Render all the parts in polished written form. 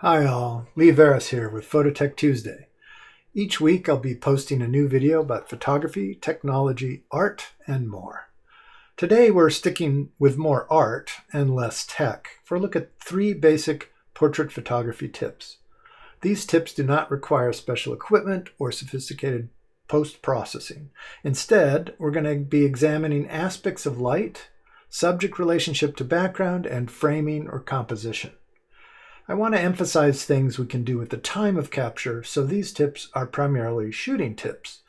Hi all, Lee Veris here with Phototech Tuesday. Each week I'll be posting a new video about photography, technology, art, and more. Today we're sticking with more art and less tech for a look at 3 basic portrait photography tips. These tips do not require special equipment or sophisticated post-processing. Instead, we're going to be examining aspects of light, subject relationship to background, and framing or composition. I want to emphasize things we can do at the time of capture, so these tips are primarily shooting tips.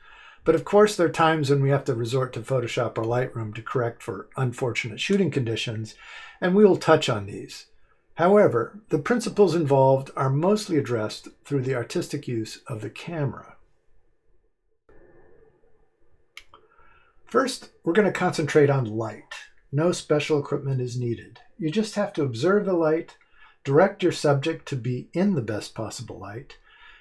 But of course, there are times when we have to resort to Photoshop or Lightroom to correct for unfortunate shooting conditions, and we will touch on these. However, the principles involved are mostly addressed through the artistic use of the camera. First, we're going to concentrate on light. No special equipment is needed. You just have to observe the light, direct your subject to be in the best possible light,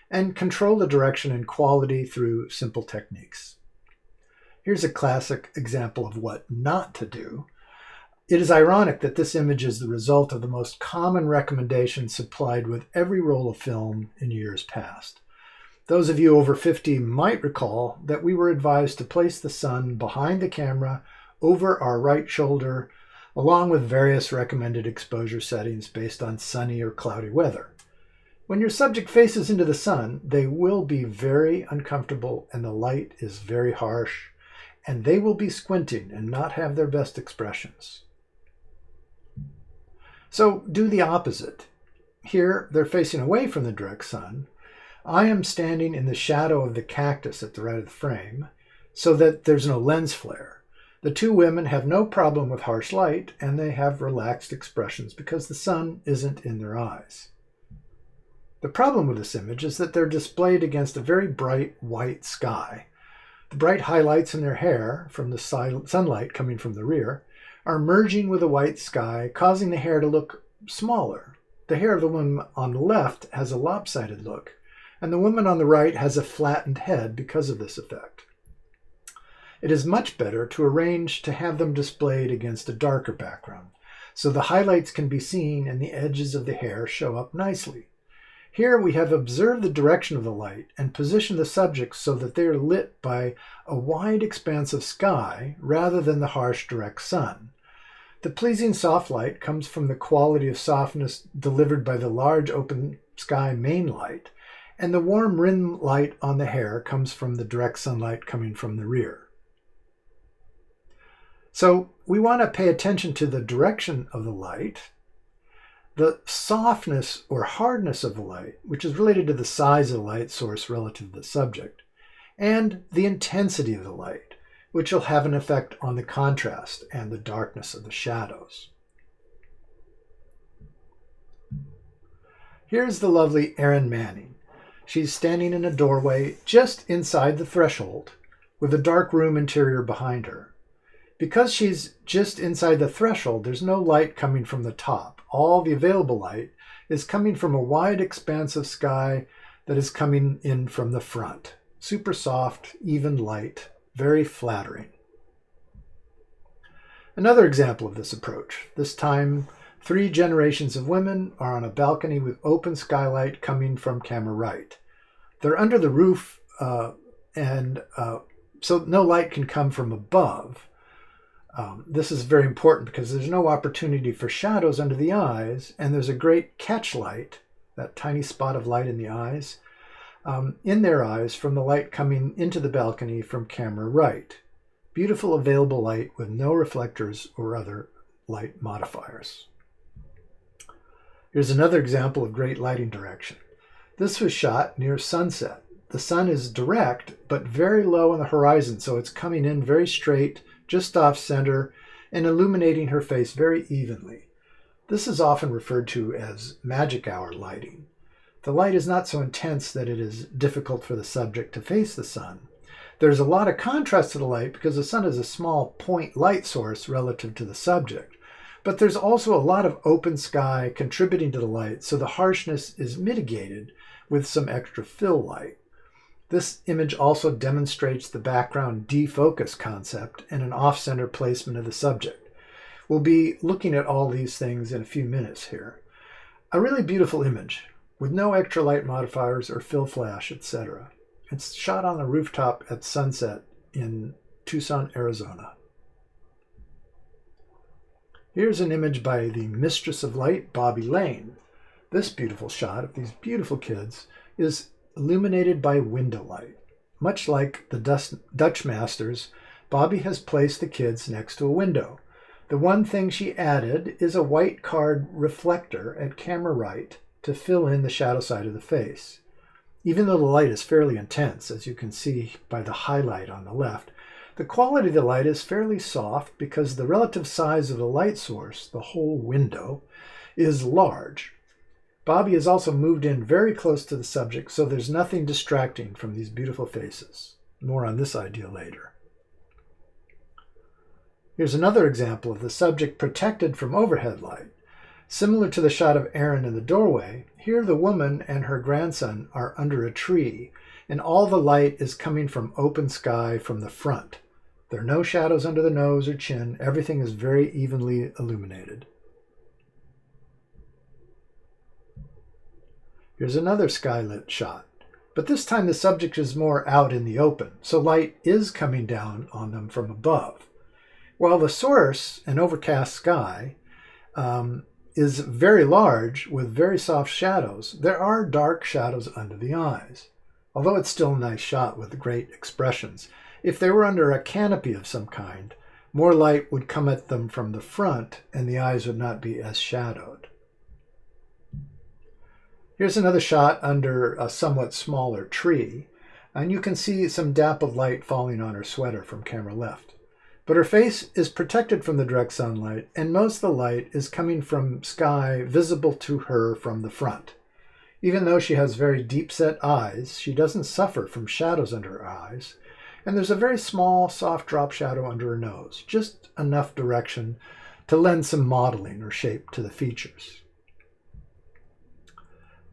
and control the direction and quality through simple techniques. Here's a classic example of what not to do. It is ironic that this image is the result of the most common recommendation supplied with every roll of film in years past. Those of you over 50 might recall that we were advised to place the sun behind the camera over our right shoulder, along with various recommended exposure settings based on sunny or cloudy weather. When your subject faces into the sun, they will be very uncomfortable and the light is very harsh, and they will be squinting and not have their best expressions. So do the opposite. Here, they're facing away from the direct sun. I am standing in the shadow of the cactus at the right of the frame so that there's no lens flare. The 2 women have no problem with harsh light, and they have relaxed expressions because the sun isn't in their eyes. The problem with this image is that they're displayed against a very bright white sky. The bright highlights in their hair, from the sunlight coming from the rear, are merging with the white sky, causing the hair to look smaller. The hair of the woman on the left has a lopsided look, and the woman on the right has a flattened head because of this effect. It is much better to arrange to have them displayed against a darker background, so the highlights can be seen and the edges of the hair show up nicely. Here we have observed the direction of the light and positioned the subjects so that they are lit by a wide expanse of sky rather than the harsh direct sun. The pleasing soft light comes from the quality of softness delivered by the large open sky main light, and the warm rim light on the hair comes from the direct sunlight coming from the rear. So we want to pay attention to the direction of the light, the softness or hardness of the light, which is related to the size of the light source relative to the subject, and the intensity of the light, which will have an effect on the contrast and the darkness of the shadows. Here's the lovely Erin Manning. She's standing in a doorway just inside the threshold with a dark room interior behind her. Because she's just inside the threshold, there's no light coming from the top. All the available light is coming from a wide expanse of sky that is coming in from the front. Super soft, even light, very flattering. Another example of this approach. This time, 3 generations of women are on a balcony with open skylight coming from camera right. They're under the roof, so no light can come from above. This is very important because there's no opportunity for shadows under the eyes, and there's a great catch light, that tiny spot of light in the eyes, in their eyes from the light coming into the balcony from camera right. Beautiful available light with no reflectors or other light modifiers. Here's another example of great lighting direction. This was shot near sunset. The sun is direct, but very low on the horizon, so it's coming in very straight, just off center, and illuminating her face very evenly. This is often referred to as magic hour lighting. The light is not so intense that it is difficult for the subject to face the sun. There's a lot of contrast to the light because the sun is a small point light source relative to the subject. But there's also a lot of open sky contributing to the light, so the harshness is mitigated with some extra fill light. This image also demonstrates the background defocus concept and an off-center placement of the subject. We'll be looking at all these things in a few minutes here. A really beautiful image with no extra light modifiers or fill flash, etc. It's shot on a rooftop at sunset in Tucson, Arizona. Here's an image by the Mistress of Light, Bobby Lane. This beautiful shot of these beautiful kids is illuminated by window light. Much like the Dutch masters, Bobby has placed the kids next to a window. The one thing she added is a white card reflector at camera right to fill in the shadow side of the face. Even though the light is fairly intense, as you can see by the highlight on the left, the quality of the light is fairly soft because the relative size of the light source, the whole window, is large. Bobby has also moved in very close to the subject, so there's nothing distracting from these beautiful faces. More on this idea later. Here's another example of the subject protected from overhead light. Similar to the shot of Aaron in the doorway, here the woman and her grandson are under a tree, and all the light is coming from open sky from the front. There are no shadows under the nose or chin. Everything is very evenly illuminated. Here's another skylit shot, but this time the subject is more out in the open, so light is coming down on them from above. While the source, an overcast sky, is very large with very soft shadows, there are dark shadows under the eyes. Although it's still a nice shot with great expressions, if they were under a canopy of some kind, more light would come at them from the front and the eyes would not be as shadowed. Here's another shot under a somewhat smaller tree, and you can see some dappled light falling on her sweater from camera left. But her face is protected from the direct sunlight, and most of the light is coming from sky visible to her from the front. Even though she has very deep-set eyes, she doesn't suffer from shadows under her eyes, and there's a very small, soft drop shadow under her nose, just enough direction to lend some modeling or shape to the features.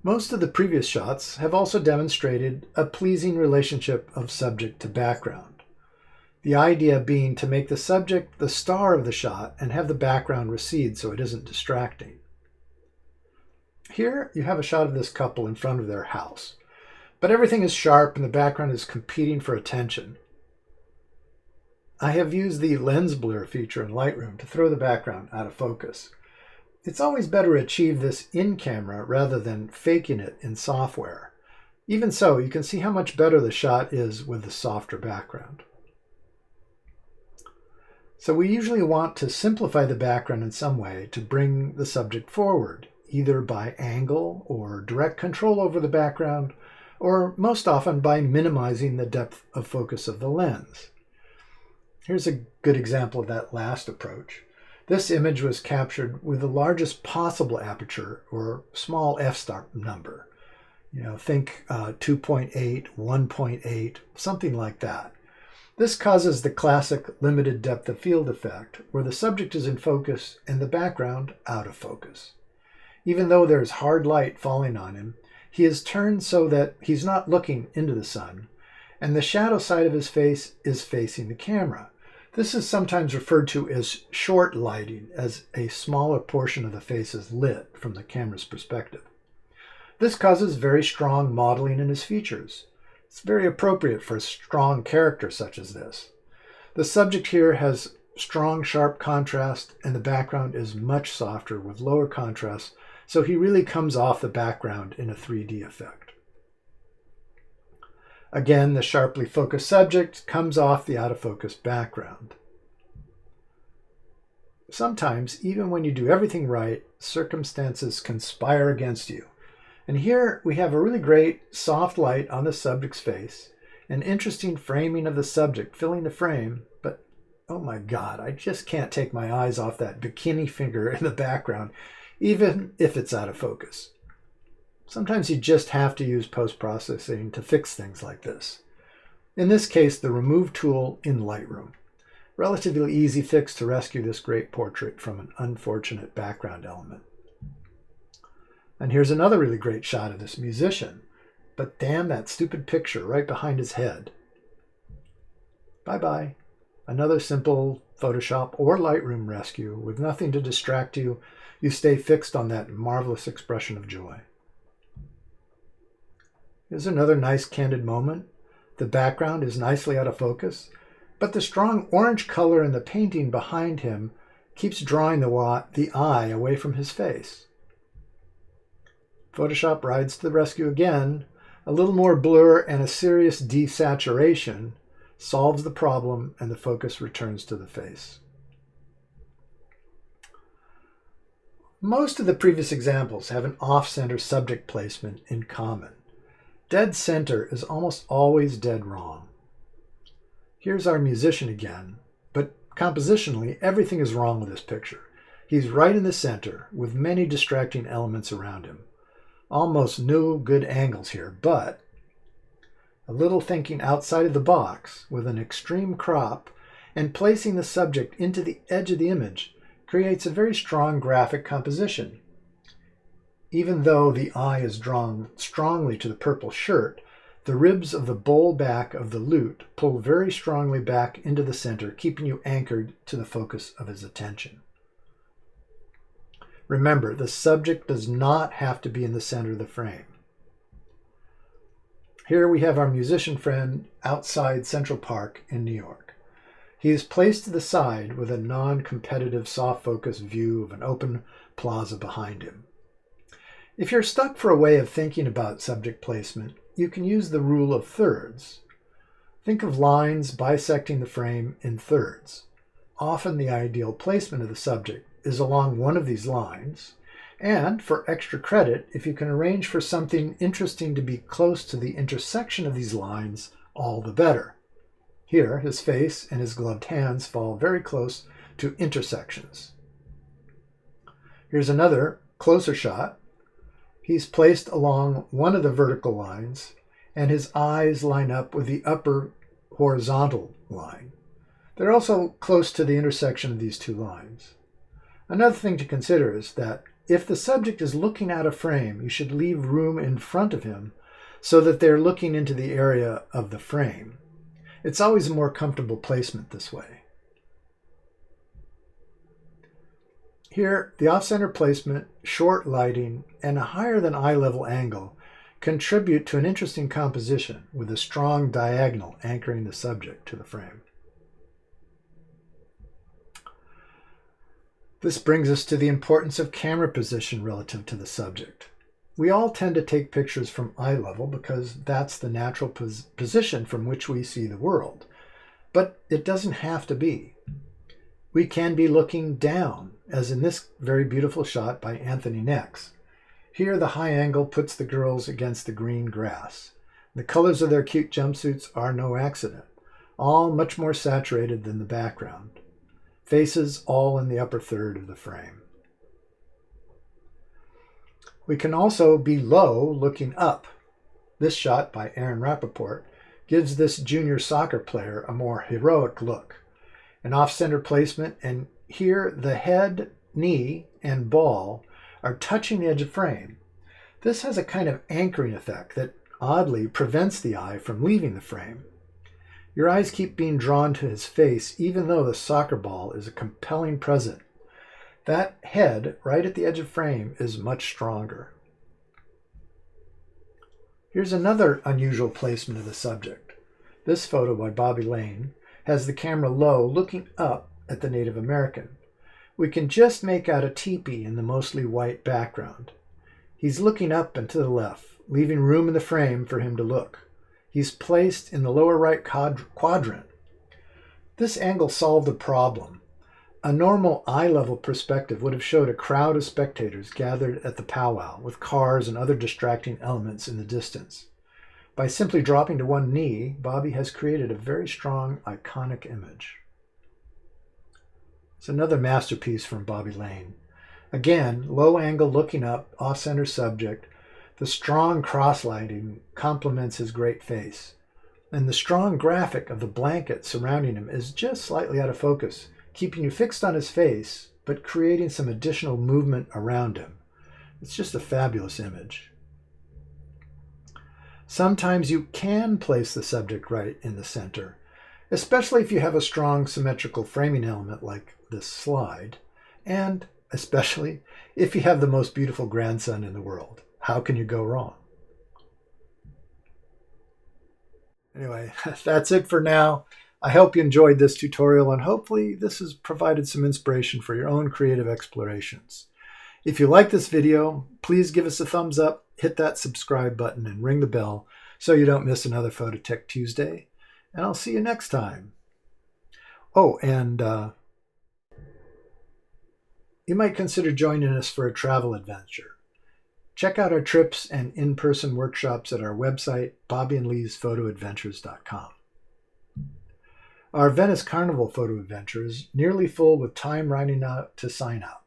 Most of the previous shots have also demonstrated a pleasing relationship of subject to background. The idea being to make the subject the star of the shot and have the background recede so it isn't distracting. Here you have a shot of this couple in front of their house, but everything is sharp and the background is competing for attention. I have used the lens blur feature in Lightroom to throw the background out of focus. It's always better to achieve this in camera rather than faking it in software. Even so, you can see how much better the shot is with the softer background. So we usually want to simplify the background in some way to bring the subject forward, either by angle or direct control over the background, or most often by minimizing the depth of focus of the lens. Here's a good example of that last approach. This image was captured with the largest possible aperture, or small f-stop number. Think 2.8, 1.8, something like that. This causes the classic limited depth of field effect, where the subject is in focus and the background out of focus. Even though there's hard light falling on him, he is turned so that he's not looking into the sun, and the shadow side of his face is facing the camera. This is sometimes referred to as short lighting, as a smaller portion of the face is lit from the camera's perspective. This causes very strong modeling in his features. It's very appropriate for a strong character such as this. The subject here has strong, sharp contrast, and the background is much softer with lower contrast, so he really comes off the background in a 3D effect. Again, the sharply focused subject comes off the out-of-focus background. Sometimes, even when you do everything right, circumstances conspire against you. And here we have a really great soft light on the subject's face, an interesting framing of the subject filling the frame, but oh my God, I just can't take my eyes off that bikini figure in the background, even if it's out of focus. Sometimes you just have to use post-processing to fix things like this. In this case, the Remove tool in Lightroom. Relatively easy fix to rescue this great portrait from an unfortunate background element. And here's another really great shot of this musician, but damn that stupid picture right behind his head. Bye-bye. Another simple Photoshop or Lightroom rescue with nothing to distract you. You stay fixed on that marvelous expression of joy. Here's another nice candid moment. The background is nicely out of focus, but the strong orange color in the painting behind him keeps drawing the eye away from his face. Photoshop rides to the rescue again. A little more blur and a serious desaturation solves the problem, and the focus returns to the face. Most of the previous examples have an off-center subject placement in common. Dead center is almost always dead wrong. Here's our musician again, but compositionally, everything is wrong with this picture. He's right in the center, with many distracting elements around him. Almost no good angles here, but a little thinking outside of the box with an extreme crop and placing the subject into the edge of the image creates a very strong graphic composition. Even though the eye is drawn strongly to the purple shirt, the ribs of the bowl back of the lute pull very strongly back into the center, keeping you anchored to the focus of his attention. Remember, the subject does not have to be in the center of the frame. Here we have our musician friend outside Central Park in New York. He is placed to the side with a non-competitive soft focus view of an open plaza behind him. If you're stuck for a way of thinking about subject placement, you can use the rule of thirds. Think of lines bisecting the frame in thirds. Often the ideal placement of the subject is along one of these lines, and for extra credit, if you can arrange for something interesting to be close to the intersection of these lines, all the better. Here, his face and his gloved hands fall very close to intersections. Here's another closer shot. He's placed along one of the vertical lines, and his eyes line up with the upper horizontal line. They're also close to the intersection of these two lines. Another thing to consider is that if the subject is looking at a frame, you should leave room in front of him so that they're looking into the area of the frame. It's always a more comfortable placement this way. Here, the off-center placement, short lighting, and a higher than eye level angle contribute to an interesting composition with a strong diagonal anchoring the subject to the frame. This brings us to the importance of camera position relative to the subject. We all tend to take pictures from eye level because that's the natural position from which we see the world. But it doesn't have to be. We can be looking down, as in this very beautiful shot by Anthony Nex. Here the high angle puts the girls against the green grass. The colors of their cute jumpsuits are no accident, all much more saturated than the background. Faces all in the upper third of the frame. We can also be low looking up. This shot by Aaron Rappaport gives this junior soccer player a more heroic look. An off-center placement, and here the head, knee, and ball are touching the edge of frame. This has a kind of anchoring effect that oddly prevents the eye from leaving the frame. Your eyes keep being drawn to his face even though the soccer ball is a compelling present. That head right at the edge of frame is much stronger. Here's another unusual placement of the subject. This photo by Bobby Lane has the camera low looking up at the Native American. We can just make out a teepee in the mostly white background. He's looking up and to the left, leaving room in the frame for him to look. He's placed in the lower right quadrant. This angle solved the problem. A normal eye-level perspective would have showed a crowd of spectators gathered at the powwow with cars and other distracting elements in the distance. By simply dropping to one knee, Bobby has created a very strong, iconic image. It's another masterpiece from Bobby Lane. Again, low angle looking up, off-center subject. The strong cross-lighting complements his great face. And the strong graphic of the blanket surrounding him is just slightly out of focus, keeping you fixed on his face, but creating some additional movement around him. It's just a fabulous image. Sometimes you can place the subject right in the center, especially if you have a strong symmetrical framing element like this slide, and especially if you have the most beautiful grandson in the world. How can you go wrong? Anyway, that's it for now. I hope you enjoyed this tutorial, and hopefully this has provided some inspiration for your own creative explorations. If you like this video, please give us a thumbs up, hit that subscribe button, and ring the bell so you don't miss another Phototech Tuesday. And I'll see you next time. Oh, and you might consider joining us for a travel adventure. Check out our trips and in-person workshops at our website, bobbyandleesphotoadventures.com. Our Venice Carnival photo adventure is nearly full with time running out to sign up.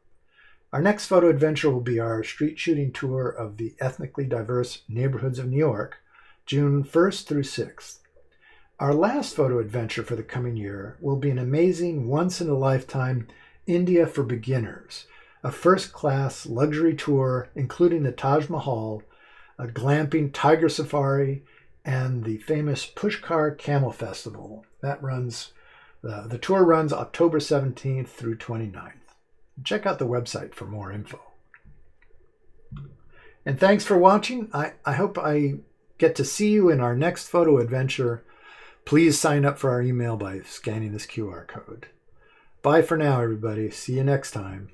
Our next photo adventure will be our street shooting tour of the ethnically diverse neighborhoods of New York, June 1st through 6th. Our last photo adventure for the coming year will be an amazing once-in-a-lifetime India for beginners, a first-class luxury tour including the Taj Mahal, a glamping tiger safari, and the famous Pushkar Camel Festival. The tour runs October 17th through 29th. Check out the website for more info. And thanks for watching. I hope I get to see you in our next photo adventure. Please sign up for our email by scanning this QR code. Bye for now, everybody. See you next time.